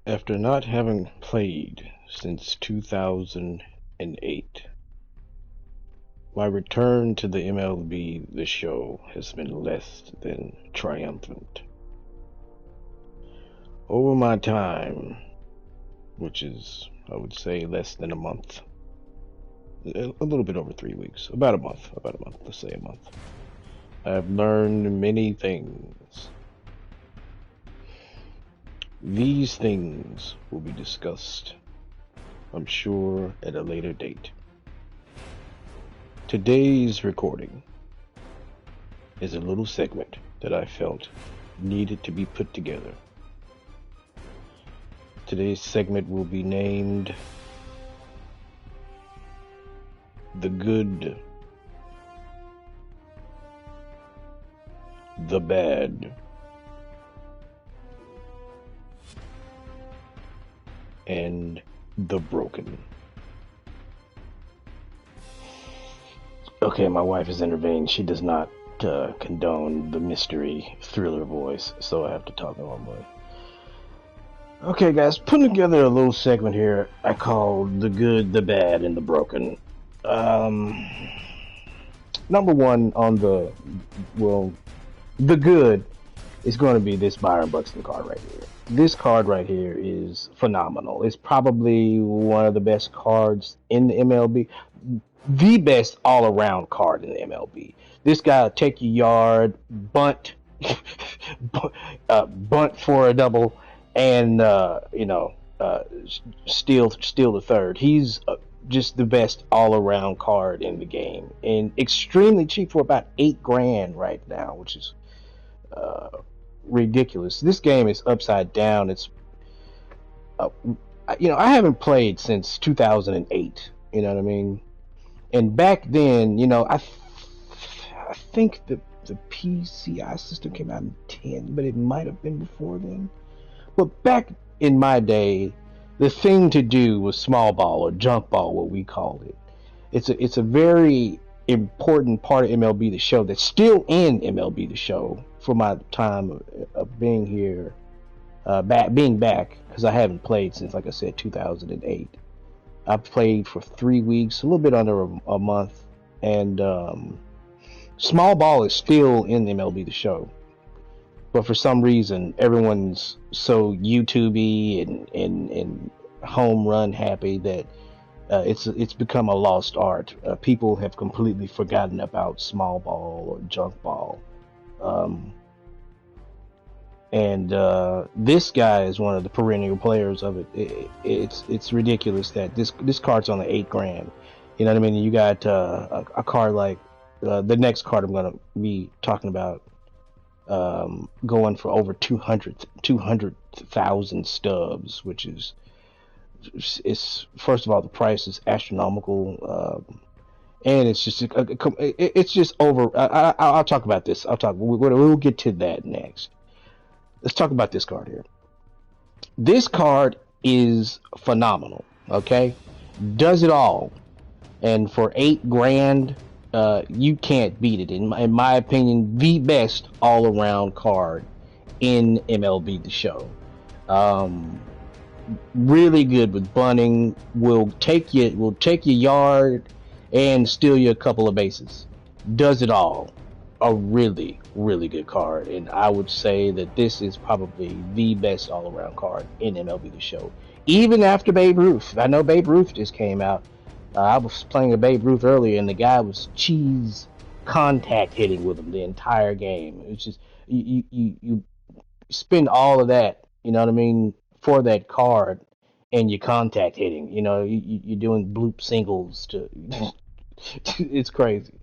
After not having played since 2008, my return to the MLB The Show has been less than triumphant. Over my time, which is, I would say, less than a month, a little bit over 3 weeks, about a month, let's say a month, I've learned many things. These things will be discussed, I'm sure, at a later date. Today's recording is a little segment that I felt needed to be put together. Today's segment will be named The Good, The Bad, and The Broken. Okay, my wife has intervened. She does not condone the mystery thriller voice, so I have to talk normally. Okay, guys, putting together a little segment here I called The Good, The Bad, and The Broken. Number one on the good is going to be this Byron Buxton card right here. This card right here is phenomenal. It's probably one of the best cards in the MLB. The best all-around card in the MLB. This guy will take your yard, bunt, bunt for a double, and steal the third. He's just the best all-around card in the game, and extremely cheap for about $8,000 right now, which is ridiculous. This game is upside down. It's I haven't played since 2008. You know what I mean? And back then, I think the PCI system came out in 10, but it might have been before then. But back in my day, the thing to do was small ball or junk ball, what we called it. It's a very important part of MLB The Show that's still in MLB The Show for my time of being here, being back, because I haven't played since, like I said, 2008. I've played for 3 weeks, a little bit under a month, and small ball is still in MLB The Show. But for some reason, everyone's so YouTube-y and home run happy that it's become a lost art. People have completely forgotten about small ball or junk ball. And this guy is one of the perennial players of it. It's ridiculous that this card's only $8,000. You know what I mean? You got a card like the next card I'm going to be talking about, going for over 200,000 stubs, which is first of all, the price is astronomical, and it's just over. I'll talk about this. We'll get to that next. Let's talk about this card here. This card is phenomenal. Okay, does it all, and for $8,000, you can't beat it. In my opinion, the best all-around card in MLB The Show. Really good with bunting. Will take your yard and steal you a couple of bases. Does it all. A really, really good card, and I would say that this is probably the best all-around card in MLB The Show. Even after Babe Ruth. I know Babe Ruth just came out. I was playing a Babe Ruth earlier, and the guy was cheese contact hitting with him the entire game. It's just you spend all of that, you know what I mean, for that card, and you contact hitting. You're doing bloop singles to. It's crazy.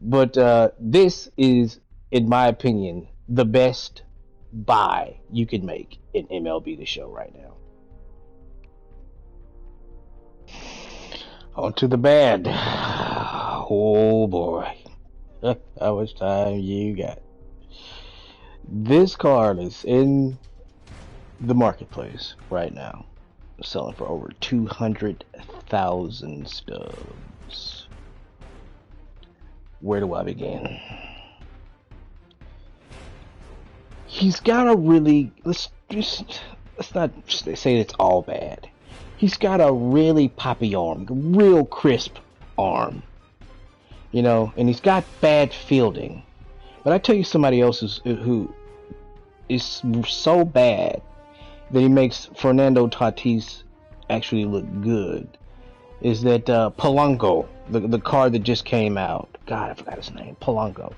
But this is, in my opinion, the best buy you can make in MLB The Show right now. On to the bad. Oh boy. How much time you got? This card is in the marketplace right now, selling for over 200,000 stubs. Where do I begin? He's got a really, let's let's not say it's all bad. He's got a really poppy arm, real crisp arm, you know, and he's got bad fielding. But I tell you, somebody else who is so bad that he makes Fernando Tatis actually look good is that Polanco, the card that just came out. God, I forgot his name. Polanco.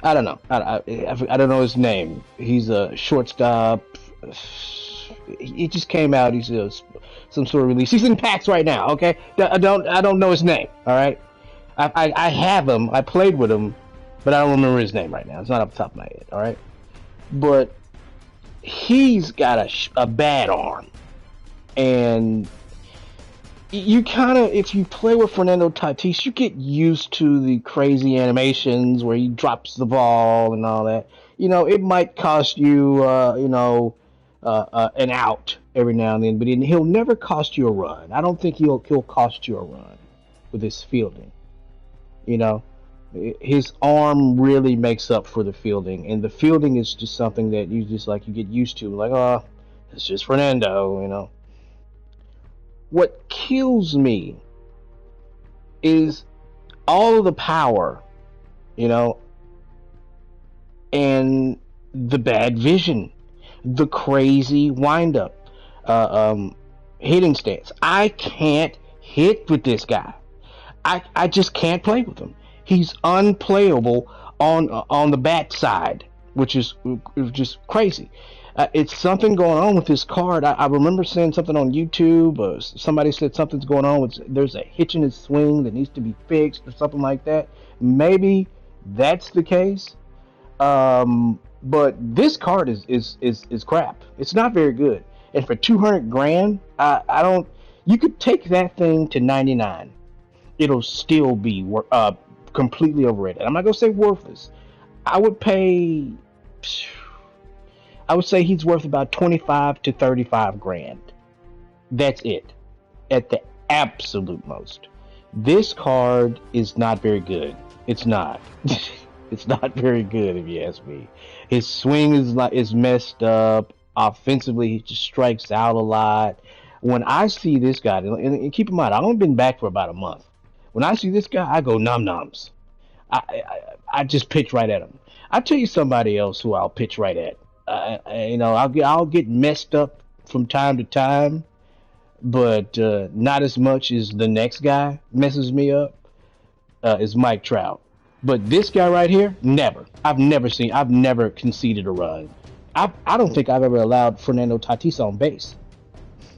I don't know. I don't know his name. He's a shortstop. He just came out. He's some sort of release. He's in PAX right now. Okay, I don't know his name. All right, I have him. I played with him, but I don't remember his name right now. It's not off the top of my head. All right, but he's got a bad arm, and you kind of, if you play with Fernando Tatis, you get used to the crazy animations where he drops the ball and all that. You know, it might cost you, an out every now and then, but he'll never cost you a run. I don't think he'll cost you a run with his fielding. You know, his arm really makes up for the fielding, and the fielding is just something that you get used to. Like, oh, it's just Fernando, you know. What kills me is all of the power, you know, and the bad vision, the crazy windup, hitting stance. I can't hit with this guy. I just can't play with him. He's unplayable on the bat side, which is just crazy. It's something going on with this card. I remember seeing something on YouTube. Somebody said something's going on with, there's a hitch in his swing that needs to be fixed or something like that. Maybe that's the case. But this card is crap. It's not very good. And for 200 grand, I don't. You could take that thing to 99. It'll still be completely overrated. I'm not gonna say worthless. I would pay. I would say he's worth about 25 to 35 grand. That's it, at the absolute most. This card is not very good. It's not. It's not very good, if you ask me. His swing is messed up. Offensively, he just strikes out a lot. When I see this guy, and keep in mind, I've only been back for about a month. When I see this guy, I go num-nums. I just pitch right at him. I'll tell you somebody else who I'll pitch right at. I'll get messed up from time to time, but not as much as the next guy messes me up. Is Mike Trout. But this guy right here, never. I've never conceded a run. I don't think I've ever allowed Fernando Tatis on base.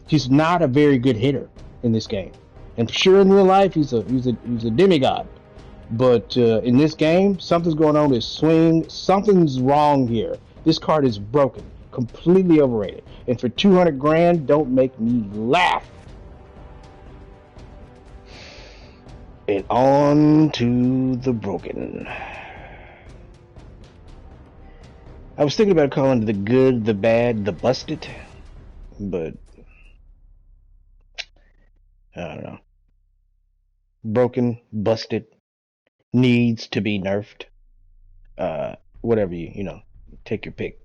He's not a very good hitter in this game, and for sure in real life he's a demigod. But in this game, something's going on with his swing. Something's wrong here. This card is broken, completely overrated. And for 200 grand, don't make me laugh. And on to the broken. I was thinking about calling it the good, the bad, the busted, but I don't know. Broken, busted, needs to be nerfed. Whatever you know. Take your pick.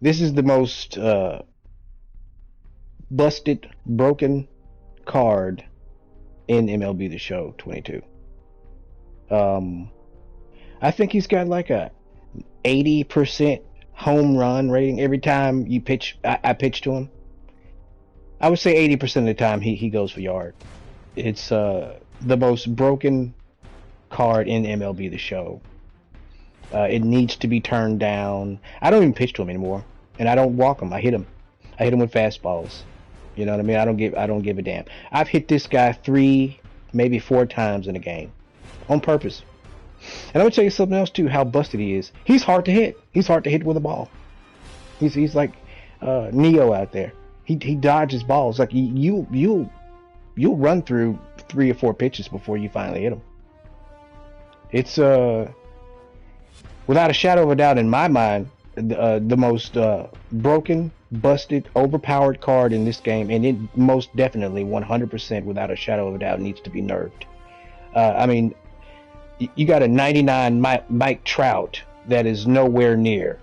This is the most busted, broken card in MLB The Show 22. I think he's got like a 80% home run rating every time you pitch. I pitch to him. I would say 80% of the time he goes for yard. It's the most broken card in MLB The Show. It needs to be turned down. I don't even pitch to him anymore, and I don't walk him. I hit him. I hit him with fastballs. You know what I mean? I don't give a damn. I've hit this guy 3, maybe 4 times in a game, on purpose. And I'm gonna tell you something else too. How busted he is. He's hard to hit. He's hard to hit with a ball. He's like Neo out there. He dodges balls. Like you'll run through 3 or 4 pitches before you finally hit him. It's without a shadow of a doubt, in my mind, the most broken, busted, overpowered card in this game, and it most definitely, 100%, without a shadow of a doubt, needs to be nerfed. I mean, you got a 99 Mike Trout that is nowhere near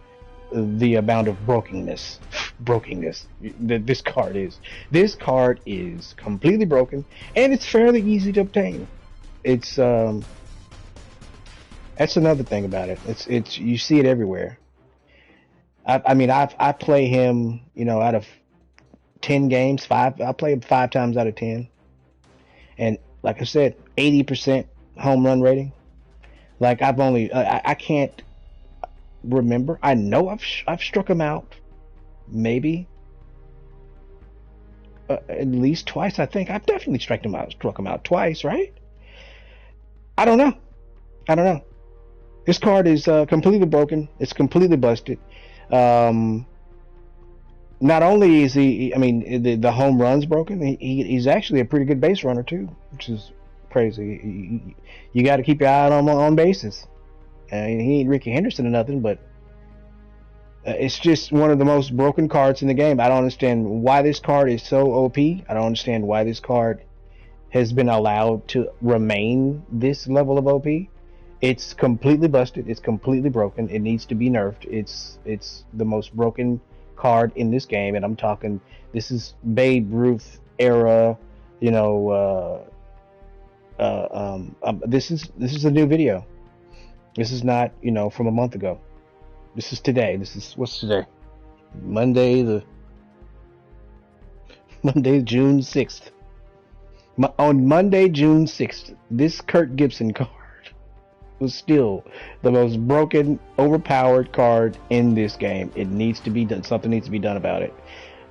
the amount of brokenness that this card is. This card is completely broken, and it's fairly easy to obtain. It's That's another thing about it. It's you see it everywhere. I mean, I play him, out of 10 games, I play him 5 times out of 10, and like I said, 80% home run rating. Like I can't remember. I know I've struck him out, maybe at least twice. I think I've definitely struck him out twice, right? I don't know. I don't know. This card is completely broken. It's completely busted. Um, Not only is he, I mean, the home run's broken. He's actually a pretty good base runner too, which is crazy. You got to keep your eye on bases. He ain't Ricky Henderson or nothing, but it's just one of the most broken cards in the game. I don't understand why this card is so OP. I don't understand why this card has been allowed to remain this level of OP. It's completely busted. It's completely broken. It needs to be nerfed. It's the most broken card in this game, and I'm talking. This is Babe Ruth era. You know, this is a new video. This is not from a month ago. This is today. This is what's today? Monday, June 6th. On Monday, June 6th, this Kirk Gibson card was still the most broken, overpowered card in this game. It needs to be done. Something needs to be done about it.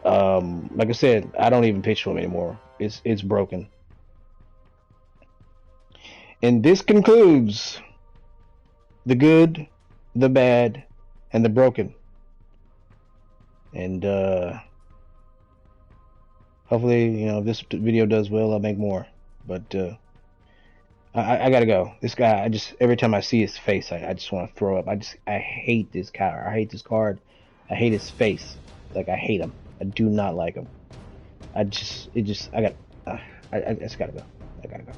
Like I said, I don't even pitch to him anymore. It's broken. And this concludes the good, the bad, and the broken. And hopefully, if this video does well, I'll make more. But I gotta go. This guy, every time I see his face, I just want to throw up. I hate this card. I hate this card. I hate his face. Like, I hate him. I do not like him. I just gotta go. I gotta go.